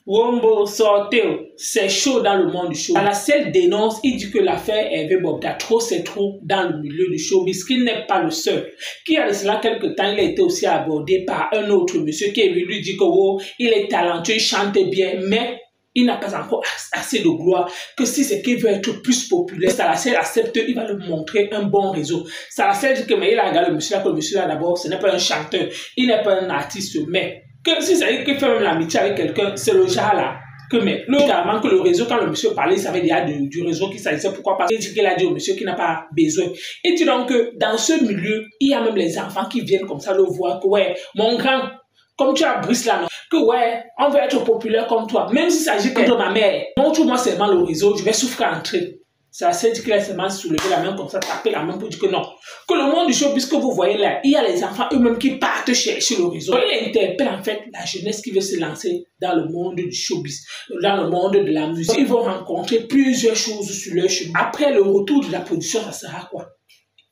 Wombo sortez, c'est chaud dans le monde du show. La seule dénonce, il dit que l'affaire Hervé Bobda, trop c'est trop dans le milieu du showbiz, qu'il n'est pas le seul. Qu'il y a de cela quelques temps, il a été aussi abordé par un autre monsieur qui est venu lui dire que oh, il est talentueux, il chante bien, mais il n'a pas encore assez de gloire, que si c'est qu'il veut être plus populaire, Salacel accepte, il va lui montrer un bon réseau. Salacel dit que mais il a regardé le monsieur là, que le monsieur là d'abord, ce n'est pas un chanteur, il n'est pas un artiste, mais que si c'est qu'il fait même l'amitié avec quelqu'un, c'est le genre là. Que mais carrément que le réseau, quand le monsieur parlait, il savait déjà du réseau qu'il s'agissait. Pourquoi? Parce qu'il a dit au monsieur qu'il n'a pas besoin. Et dit donc que dans ce milieu, il y a même les enfants qui viennent comme ça le voir que ouais, mon grand, comme tu as Brice là, non? Que ouais, on veut être populaire comme toi. Même s'il s'agit de ma mère, montre-moi seulement le réseau, je vais souffrir entrer. Ça c'est dit qu'il a seulement soulevé la main comme ça, taper la main pour dire que non. Que le monde du showbiz que vous voyez là, il y a les enfants eux-mêmes qui partent chercher le réseau. Il interpelle en fait la jeunesse qui veut se lancer dans le monde du showbiz, dans le monde de la musique. Ils vont rencontrer plusieurs choses sur leur chemin. Après le retour de la production, ça sera quoi?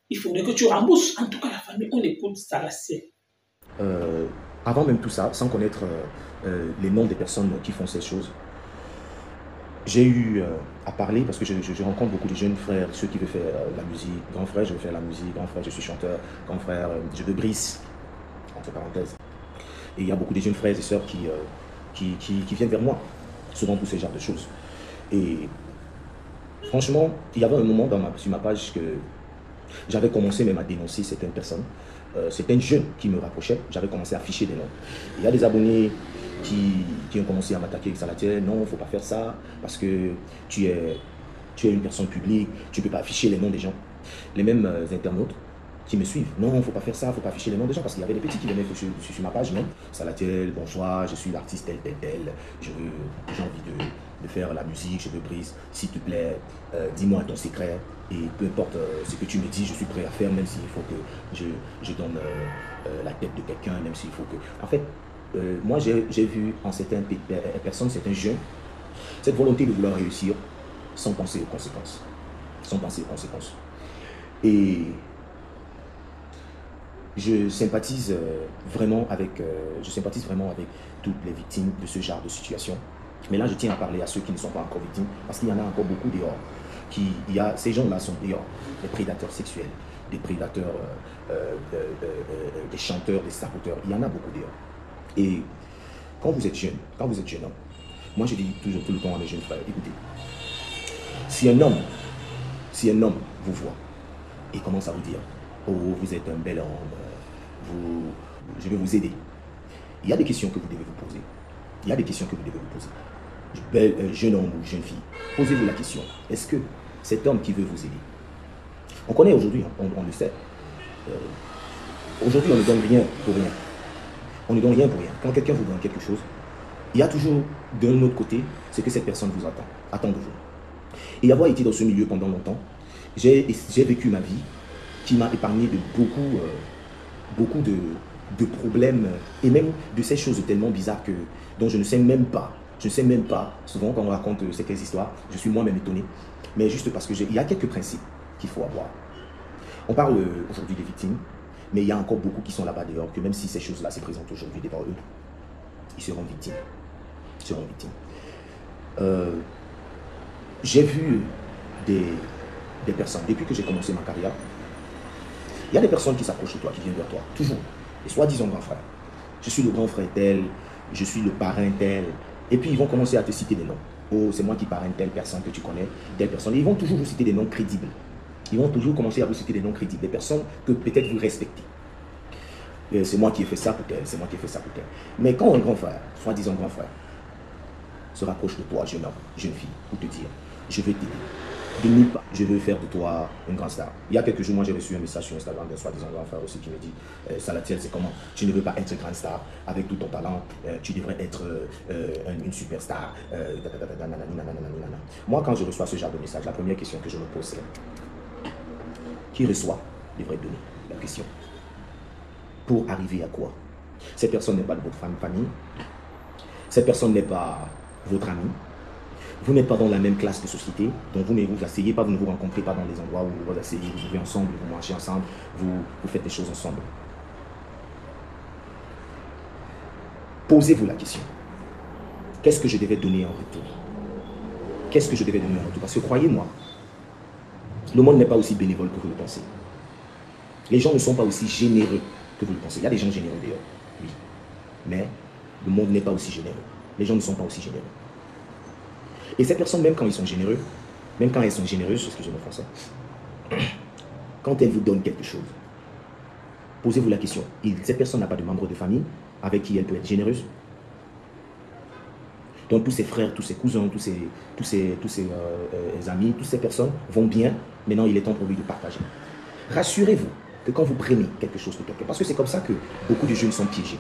Il faudrait que tu rembourses. En tout cas, la famille, on écoute ça là, c'est. Avant même tout ça, sans connaître les noms des personnes qui font ces choses, j'ai eu à parler parce que je rencontre beaucoup de jeunes frères, ceux qui veulent faire la musique. Grand frère, je veux faire la musique. Grand frère, je suis chanteur. Grand frère, je veux Brice, entre parenthèses. Et il y a beaucoup de jeunes frères et sœurs qui viennent vers moi, souvent pour ce genre de choses. Et franchement, il y avait un moment sur ma page que j'avais commencé même à dénoncer certaines personnes. Certains jeunes qui me rapprochaient, j'avais commencé à afficher des noms. Il y a des abonnés qui ont commencé à m'attaquer avec Salatiel. Non, il ne faut pas faire ça parce que tu es une personne publique, tu ne peux pas afficher les noms des gens. Les mêmes internautes qui me suivent. Non, il ne faut pas faire ça, il ne faut pas afficher les noms des gens parce qu'il y avait des petits qui venaient sur ma page même. Salatiel, bonsoir, je suis l'artiste tel, tel, tel. J'ai envie de faire la musique, je veux Brice, s'il te plaît, dis-moi ton secret. Et peu importe ce que tu me dis, je suis prêt à faire, même s'il faut que je donne la tête de quelqu'un, même s'il faut que... En fait, moi j'ai vu en certaines personnes, certains jeunes, cette volonté de vouloir réussir sans penser aux conséquences. Sans penser aux conséquences. Et je sympathise vraiment avec toutes les victimes de ce genre de situation. Mais là, je tiens à parler à ceux qui ne sont pas encore victimes, parce qu'il y en a encore beaucoup dehors. Ces gens-là sont dehors, des prédateurs sexuels, des prédateurs, des chanteurs, des saboteurs. Il y en a beaucoup dehors. Et quand vous êtes jeune homme, moi je dis toujours tout le temps à mes jeunes frères, écoutez, si un homme vous voit et commence à vous dire, oh, vous êtes un bel homme, je vais vous aider. Il y a des questions que vous devez vous poser. Il y a des questions que vous devez vous poser. Jeune homme ou jeune fille, posez-vous la question. Est-ce que cet homme qui veut vous aider, on connaît aujourd'hui, on le sait, aujourd'hui on ne donne rien pour rien. On ne donne rien pour rien. Quand quelqu'un vous donne quelque chose, il y a toujours d'un autre côté ce que cette personne vous attend de vous. Et avoir été dans ce milieu pendant longtemps, j'ai vécu ma vie qui m'a épargné de beaucoup de problèmes et même de ces choses tellement bizarres dont je ne sais même pas. Souvent quand on raconte certaines histoires, je suis moi-même étonné. Mais juste parce qu'il y a quelques principes qu'il faut avoir. On parle aujourd'hui des victimes, mais il y a encore beaucoup qui sont là-bas dehors, que même si ces choses-là se présentent aujourd'hui devant eux, ils seront victimes. J'ai vu des personnes, depuis que j'ai commencé ma carrière, il y a des personnes qui s'approchent de toi, qui viennent vers toi, toujours. Et soi-disant grand frère. Je suis le grand frère tel, je suis le parrain tel. Et puis ils vont commencer à te citer des noms. Oh, c'est moi qui parraine telle personne que tu connais, telle personne. Et ils vont toujours vous citer des noms crédibles. Ils vont toujours commencer à vous citer des noms crédibles, des personnes que peut-être vous respectez. C'est moi qui ai fait ça pour tel, c'est moi qui ai fait ça pour tel. Mais quand un grand frère, soi-disant grand frère, se rapproche de toi, jeune homme, jeune fille, pour te dire, je vais t'aider. De nulle part, je veux faire de toi une grande star. Il y a quelques jours, moi j'ai reçu un message sur Instagram d'un soi-disant grand frère aussi qui me dit, Salatiel, c'est comment? Tu ne veux pas être une grande star, avec tout ton talent, tu devrais être une superstar. Moi, quand je reçois ce genre de message, la première question que je me pose, c'est qui reçoit devrait donner la question. Pour arriver à quoi? Cette personne n'est pas de votre famille, cette personne n'est pas votre ami. Vous n'êtes pas dans la même classe de société, donc vous ne vous asseyez pas, vous ne vous rencontrez pas dans les endroits où vous vous asseyez, vous vivez ensemble, vous mangez ensemble, vous faites des choses ensemble. Posez-vous la question. qu'est-ce que je devais donner en retour? Qu'est-ce que je devais donner en retour? Parce que croyez-moi, le monde n'est pas aussi bénévole que vous le pensez. Les gens ne sont pas aussi généreux que vous le pensez. Il y a des gens généreux d'ailleurs, oui. Mais le monde n'est pas aussi généreux. Les gens ne sont pas aussi généreux. Et ces personnes, même quand ils sont généreux, même quand elles sont généreuses, excusez-moi français, quand elles vous donnent quelque chose, posez-vous la question, cette personne n'a pas de membre de famille avec qui elle peut être généreuse? Donc tous ses frères, tous ses cousins, tous ses amis, toutes ces personnes vont bien. Maintenant, il est temps pour lui de partager. Rassurez-vous que quand vous prenez quelque chose de quelqu'un, parce que c'est comme ça que beaucoup de jeunes sont piégés.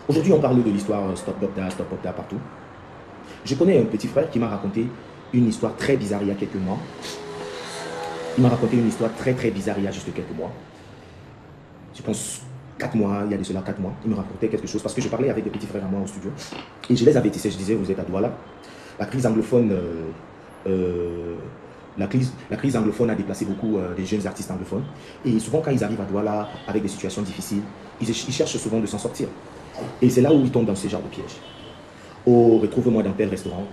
Aujourd'hui, on parle de l'histoire Stop Docta partout. Je connais un petit frère qui m'a raconté une histoire très bizarre il y a quelques mois. Il m'a raconté une histoire très bizarre il y a juste quelques mois. Je pense 4 mois, il y a de cela 4 mois. Il me racontait quelque chose parce que je parlais avec des petits frères à moi au studio. Et je les avertissais, je disais, vous êtes à Douala. La crise anglophone, la crise anglophone a déplacé beaucoup des jeunes artistes anglophones. Et souvent quand ils arrivent à Douala avec des situations difficiles, ils cherchent souvent de s'en sortir. Et c'est là où ils tombent dans ce genre de piège. Oh, retrouve-moi dans tel restaurant,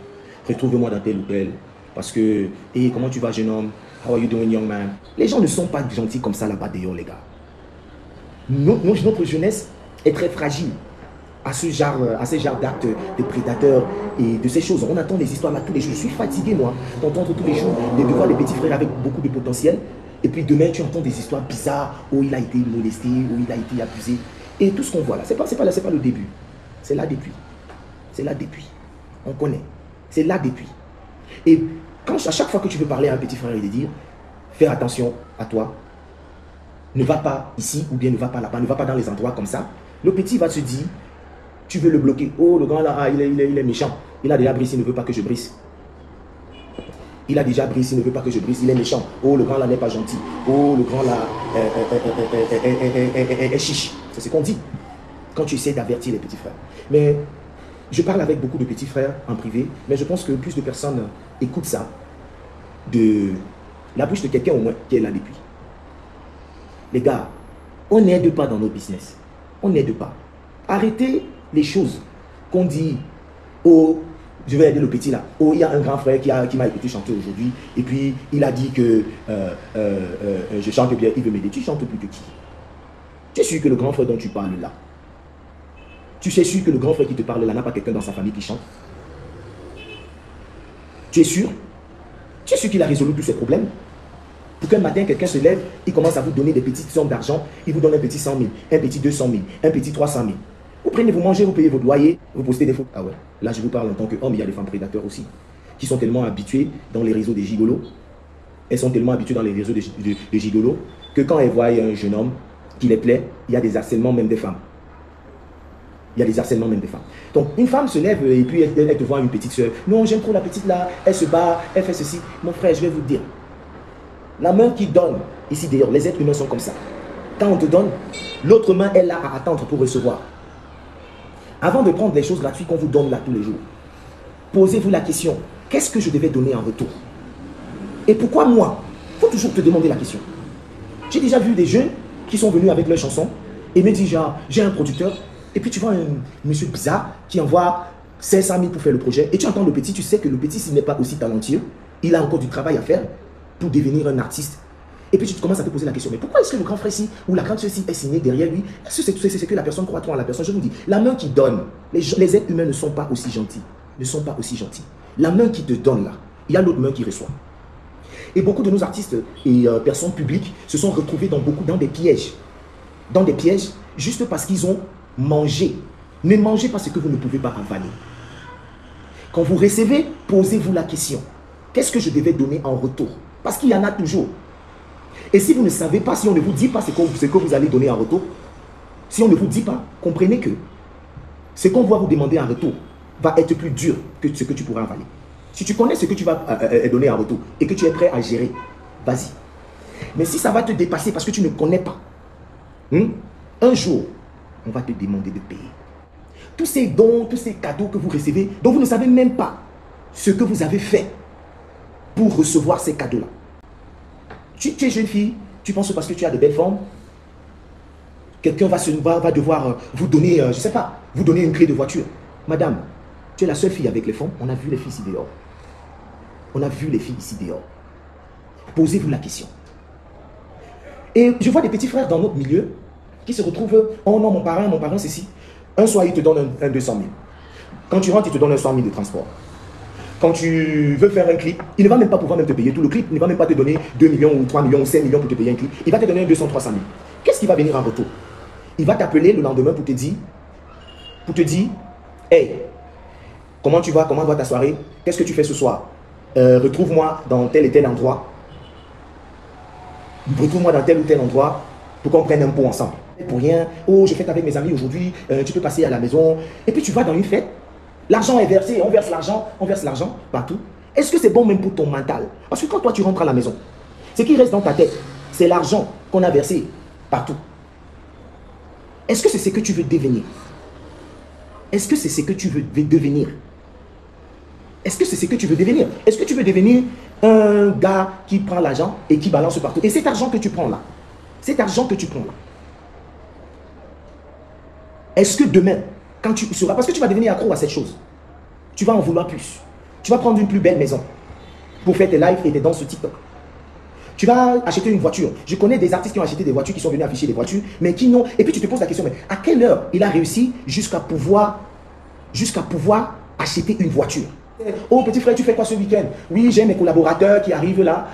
retrouve-moi dans tel hôtel. Parce que, hey, comment tu vas, jeune homme? How are you doing, young man? Les gens ne sont pas gentils comme ça là-bas dehors, les gars. Notre jeunesse est très fragile à ce genre d'actes de prédateurs et de ces choses. On attend des histoires là tous les jours. Je suis fatigué, moi, d'entendre tous les jours, de voir les petits frères avec beaucoup de potentiel. Et puis demain, tu entends des histoires bizarres où il a été molesté, où il a été abusé. Et tout ce qu'on voit là, c'est pas le début. C'est là depuis. C'est là depuis. On connaît. C'est là depuis. Et à chaque fois que tu veux parler à un petit frère et lui dire, fais attention à toi, ne va pas ici ou bien ne va pas là-bas, ne va pas dans les endroits comme ça, le petit va se dire, tu veux le bloquer. Oh, le grand là, il est méchant. Il a déjà brisé, il ne veut pas que je brise. Il a déjà brisé, il ne veut pas que je brise, il est méchant. Oh, le grand là n'est pas gentil. Oh, le grand là est chiche. C'est ce qu'on dit quand tu essaies d'avertir les petits frères. Mais je parle avec beaucoup de petits frères en privé, mais je pense que plus de personnes écoutent ça de la bouche de quelqu'un au moins qui est là depuis. Les gars, on n'aide pas dans nos business. On n'aide pas. Arrêtez les choses qu'on dit. Oh, je vais aider le petit là. Oh, il y a un grand frère qui m'a écouté chanter aujourd'hui. Et puis, il a dit que je chante bien, il veut m'aider. Tu chantes plus que qui? Tu es sûr que le grand frère dont tu parles là, tu es sûr que le grand frère qui te parle là n'a pas quelqu'un dans sa famille qui chante? Tu es sûr? Tu es sûr qu'il a résolu tous ses problèmes? Pour qu'un matin, quelqu'un se lève, il commence à vous donner des petites sommes d'argent, il vous donne un petit 100 000, un petit 200 000, un petit 300 000. Vous prenez, vous mangez, vous payez votre loyer, vous postez des photos. Ah ouais, là je vous parle en tant qu'homme, il y a des femmes prédateurs aussi, qui sont tellement habituées dans les réseaux des gigolos, elles sont tellement habituées dans les réseaux des gigolos, que quand elles voient un jeune homme qui les plaît, il y a des harcèlements même des femmes. Il y a des harcèlements même des femmes. Donc une femme se lève et puis elle te voit une petite soeur. Non, j'aime trop la petite là, elle se bat, elle fait ceci. Mon frère, je vais vous dire. La main qui donne, ici d'ailleurs, les êtres humains sont comme ça. Quand on te donne, l'autre main est là à attendre pour recevoir. Avant de prendre les choses gratuites qu'on vous donne là tous les jours, posez-vous la question, qu'est-ce que je devais donner en retour? Et pourquoi moi? Il faut toujours te demander la question. J'ai déjà vu des jeunes qui sont venus avec leurs chansons et me disent genre, j'ai un producteur, et puis tu vois un monsieur bizarre qui envoie 500 000 pour faire le projet, et tu entends le petit, tu sais que le petit, s'il n'est pas aussi talentueux, il a encore du travail à faire pour devenir un artiste. Et puis tu commences à te poser la question, mais pourquoi est-ce que le grand frère-ci ou la grande soeur-ci est signé derrière lui? Est-ce que c'est ce que la personne croit trop en la personne? Je vous dis, la main qui donne, les êtres humains ne sont pas aussi gentils. Ne sont pas aussi gentils. La main qui te donne là, il y a l'autre main qui reçoit. Et beaucoup de nos artistes et personnes publiques se sont retrouvés dans des pièges. Dans des pièges, juste parce qu'ils ont mangé. Ne mangez pas ce que vous ne pouvez pas avaler. Quand vous recevez, posez-vous la question. Qu'est-ce que je devais donner en retour? Parce qu'il y en a toujours. Et si vous ne savez pas, si on ne vous dit pas ce que vous allez donner en retour, si on ne vous dit pas, comprenez que ce qu'on va vous demander en retour va être plus dur que ce que tu pourras avaler. Si tu connais ce que tu vas donner en retour et que tu es prêt à gérer, vas-y. Mais si ça va te dépasser parce que tu ne connais pas, un jour, on va te demander de payer. Tous ces dons, tous ces cadeaux que vous recevez, dont vous ne savez même pas ce que vous avez fait pour recevoir ces cadeaux-là. Tu es jeune fille, tu penses parce que tu as de belles formes, quelqu'un va devoir vous donner, je ne sais pas, vous donner une clé de voiture. Madame, Tu es la seule fille avec les fonds. On a vu les filles ici dehors. On a vu les filles ici dehors. Posez-vous la question. Et je vois des petits frères dans notre milieu qui se retrouvent, oh non, mon parrain, ceci. Un soir, il te donne un 200 000. Quand tu rentres, il te donne un 100 000 de transport. Quand tu veux faire un clip, il ne va même pas pouvoir même te payer tout le clip. Il ne va même pas te donner 2 millions ou 3 millions ou 5 millions pour te payer un clip. Il va te donner un 200, 300 000. Qu'est-ce qui va venir en retour? Il va t'appeler le lendemain pour te dire, hey, comment tu vas? Comment va ta soirée? Qu'est-ce que tu fais ce soir? Retrouve-moi dans tel et tel endroit. Retrouve-moi dans tel ou tel endroit pour qu'on prenne un pot ensemble. Pour rien, oh, je fête avec mes amis aujourd'hui, tu peux passer à la maison. Et puis tu vas dans une fête, l'argent est versé, on verse l'argent partout. Est-ce que c'est bon même pour ton mental? Parce que quand toi tu rentres à la maison, ce qui reste dans ta tête, c'est l'argent qu'on a versé partout. Est-ce que c'est ce que tu veux devenir? Est-ce que c'est ce que tu veux devenir? Est-ce que c'est ce que tu veux devenir? Est-ce que tu veux devenir un gars qui prend l'argent et qui balance partout? Et cet argent que tu prends là, est-ce que demain, quand tu seras, parce que tu vas devenir accro à cette chose, tu vas en vouloir plus. Tu vas prendre une plus belle maison pour faire tes lives et tes danses sur TikTok. Tu vas acheter une voiture. Je connais des artistes qui ont acheté des voitures, qui sont venus afficher des voitures, mais qui n'ont... Et puis tu te poses la question, mais à quelle heure il a réussi jusqu'à pouvoir acheter une voiture? Oh petit frère, tu fais quoi ce week-end? Oui, j'ai mes collaborateurs qui arrivent là,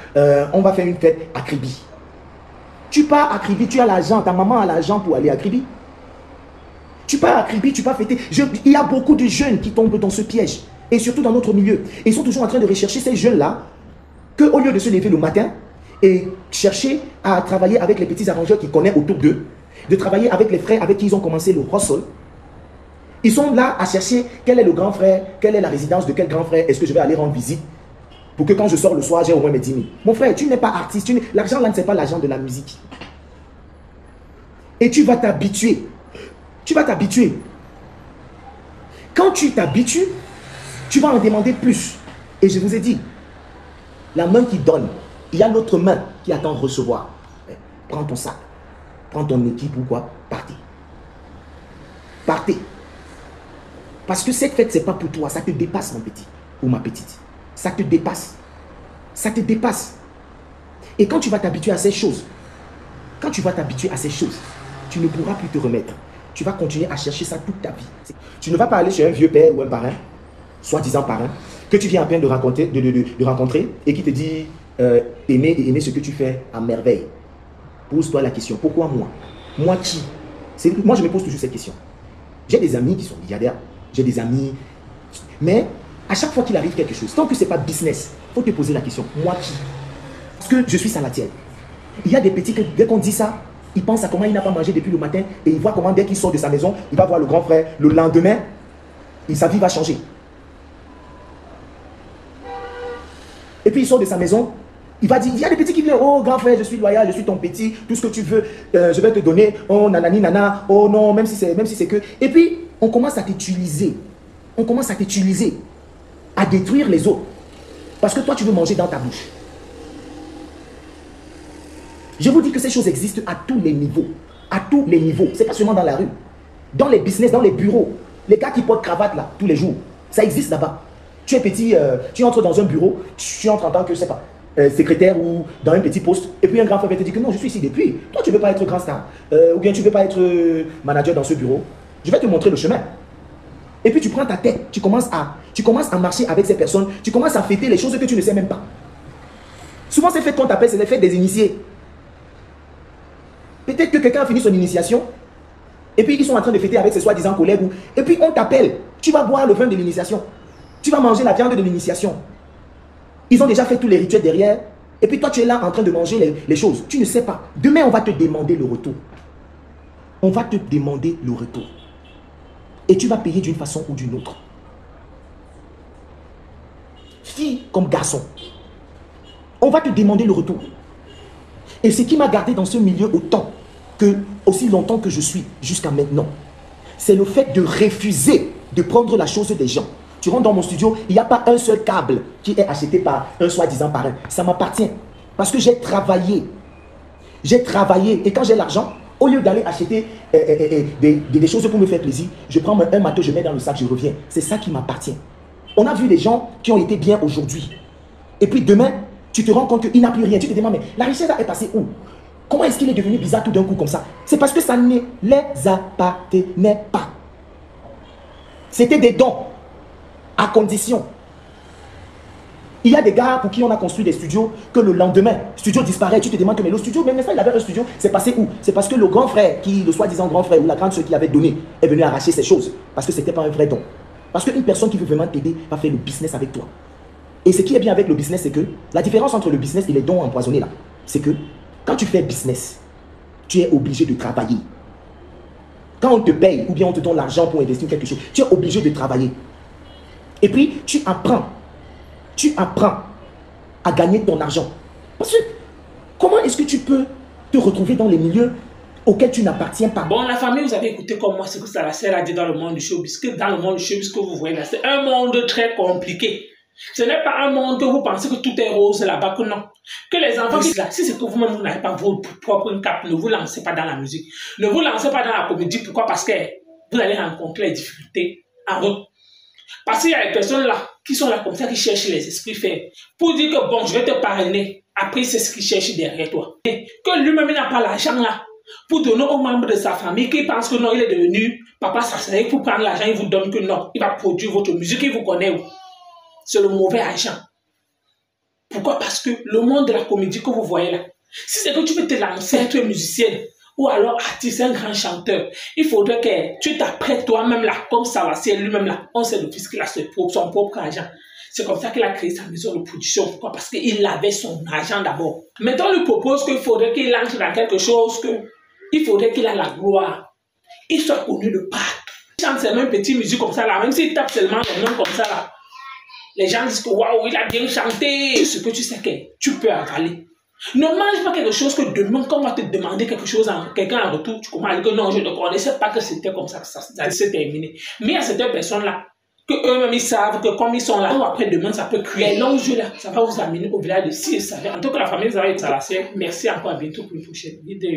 on va faire une fête à Kribi. Tu pars à Kribi, tu as l'argent, ta maman a l'argent pour aller à Kribi. Tu pars à Kribi, tu pars fêter. Il y a beaucoup de jeunes qui tombent dans ce piège, et surtout dans notre milieu. Et ils sont toujours en train de rechercher ces jeunes-là, qu'au lieu de se lever le matin et chercher à travailler avec les petits arrangeurs qu'ils connaissent autour d'eux, de travailler avec les frères avec qui ils ont commencé le hustle, ils sont là à chercher quel est le grand frère, quelle est la résidence de quel grand frère, est-ce que je vais aller rendre visite pour que quand je sors le soir, j'ai au moins mes 10 000. Mon frère, tu n'es pas artiste, l'argent là ne c'est pas l'argent de la musique. Et tu vas t'habituer. Tu vas t'habituer. Quand tu t'habitues, tu vas en demander plus. Et je vous ai dit, la main qui donne, il y a l'autre main qui attend de recevoir. Prends ton sac, prends ton équipe ou quoi, partez. Partez. Parce que cette fête, ce n'est pas pour toi, ça te dépasse mon petit ou ma petite. Ça te dépasse. Ça te dépasse. Et quand tu vas t'habituer à ces choses, tu ne pourras plus te remettre. Tu vas continuer à chercher ça toute ta vie. Tu ne vas pas aller chez un vieux père ou un parrain, soi-disant parrain, que tu viens à peine de rencontrer et qui te dit aimer ce que tu fais à merveille. Pose-toi la question, pourquoi moi? Moi qui? Moi, je me pose toujours cette question. J'ai des amis qui sont milliardaires, j'ai des amis, mais à chaque fois qu'il arrive quelque chose, tant que ce n'est pas business, il faut te poser la question, moi qui? Parce que je suis salatiel. Il y a des petits, dès qu'on dit ça, ils pensent à comment il n'a pas mangé depuis le matin et il voit comment dès qu'il sort de sa maison, il va voir le grand frère. Le lendemain, sa vie va changer. Et puis il sort de sa maison, il va dire, il y a des petits qui viennent, oh grand frère, je suis loyal, je suis ton petit, tout ce que tu veux, je vais te donner, oh nanani nana, oh non, même si c'est que... Et puis, on commence à t'utiliser, à détruire les autres. Parce que toi, tu veux manger dans ta bouche. Je vous dis que ces choses existent à tous les niveaux. À tous les niveaux. Ce n'est pas seulement dans la rue. Dans les business, dans les bureaux. Les gars qui portent cravate là, tous les jours. Ça existe là-bas. Tu es petit, tu entres dans un bureau, tu entres en tant que, je sais pas, secrétaire ou dans un petit poste. Et puis un grand frère va te dire que non, je suis ici depuis. Toi, tu ne veux pas être grand star. Ou bien tu ne veux pas être manager dans ce bureau. Je vais te montrer le chemin. Et puis tu prends ta tête. Tu commences à marcher avec ces personnes. Tu commences à fêter les choses que tu ne sais même pas. Souvent, ces fêtes qu'on t'appelle, c'est les fêtes des initiés. Peut-être que quelqu'un a fini son initiation et puis ils sont en train de fêter avec ses soi-disant collègues. Et puis on t'appelle, tu vas boire le vin de l'initiation. Tu vas manger la viande de l'initiation. Ils ont déjà fait tous les rituels derrière. Et puis toi tu es là en train de manger les choses. Tu ne sais pas. Demain on va te demander le retour. On va te demander le retour. Et tu vas payer d'une façon ou d'une autre. Fille comme garçon. On va te demander le retour. Et ce qui m'a gardé dans ce milieu aussi longtemps que je suis jusqu'à maintenant, c'est le fait de refuser de prendre la chose des gens. Tu rentres dans mon studio, il n'y a pas un seul câble qui est acheté par un soi-disant parrain. Ça m'appartient. Parce que j'ai travaillé. J'ai travaillé. Et quand j'ai l'argent, Au lieu d'aller acheter des choses pour me faire plaisir, je prends un matos, je mets dans le sac, je reviens. C'est ça qui m'appartient. On a vu des gens qui ont été bien aujourd'hui. Et puis demain, tu te rends compte qu'il n'a plus rien. Tu te demandes, mais la richesse est passée où? Comment est-ce qu'il est devenu bizarre tout d'un coup comme ça? C'est parce que ça ne les appartenait pas. C'était des dons, à condition. Il y a des gars pour qui on a construit des studios, que le lendemain, le studio disparaît. Tu te demandes que mais le studio, même ça, il avait un studio, c'est passé où? C'est parce que le grand frère, le soi-disant grand frère ou la grande soeur qui avait donné, est venu arracher ces choses. Parce que ce n'était pas un vrai don. Parce qu'une personne qui veut vraiment t'aider va faire le business avec toi. Et ce qui est bien avec le business, c'est que la différence entre le business et les dons empoisonnés là, c'est que quand tu fais business, tu es obligé de travailler. Quand on te paye ou bien on te donne l'argent pour investir quelque chose, tu es obligé de travailler. Et puis, tu apprends à gagner ton argent. Parce que, comment est-ce que tu peux te retrouver dans les milieux auxquels tu n'appartiens pas? Bon, la famille, vous avez écouté comme moi ce que Salacel a dit dans le monde du showbiz. Que dans le monde du showbiz que vous voyez là, c'est un monde très compliqué. Ce n'est pas un monde que vous pensez que tout est rose là-bas, que non. Que les enfants qui sont là, si c'est que vous-même vous n'avez pas votre propre cap, ne vous lancez pas dans la musique. Ne vous lancez pas dans la comédie. Pourquoi? Parce que vous allez rencontrer les difficultés en route. Parce qu'il y a des personnes là qui sont là comme ça, qui cherchent les esprits faibles. Pour dire que bon, je vais te parrainer. Après, c'est ce qu'ils cherchent derrière toi. Et que lui-même n'a pas l'argent là pour donner aux membres de sa famille qui pensent que non, il est devenu papa Sassaï pour prendre l'argent, il vous donne que non. Il va produire votre musique, il vous connaît. C'est le mauvais agent. Pourquoi? Parce que le monde de la comédie que vous voyez là, si c'est que tu veux te lancer, être musicienne ou alors artiste, un grand chanteur, il faudrait que tu t'apprêtes toi-même là, comme ça va, c'est lui-même là. On sait le fils qu'il a son propre argent. C'est comme ça qu'il a créé sa maison de production. Pourquoi? Parce qu'il avait son argent d'abord. Maintenant, on lui propose qu'il faudrait qu'il entre dans quelque chose, il faudrait qu'il ait la gloire. Il soit connu de partout. Il chante ses mêmes petites musiques comme ça là, même s'il tape seulement les noms comme ça là. Les gens disent que waouh, il a bien chanté. Ce que tu sais que tu peux avaler. Ne mange pas quelque chose que demain, quand on va te demander quelque chose à quelqu'un en retour, tu commences à dire que non, je ne connaissais pas que c'était comme ça, que ça s'est terminé. Mais il y a certaines personnes-là, que eux-mêmes ils savent que comme ils sont là, après demain, ça peut crier. Les longs jeux là, ça va vous amener au village de 6 et ça. En tout cas, la famille, vous avez été à la scène. Merci encore, à bientôt pour une prochaine vidéo.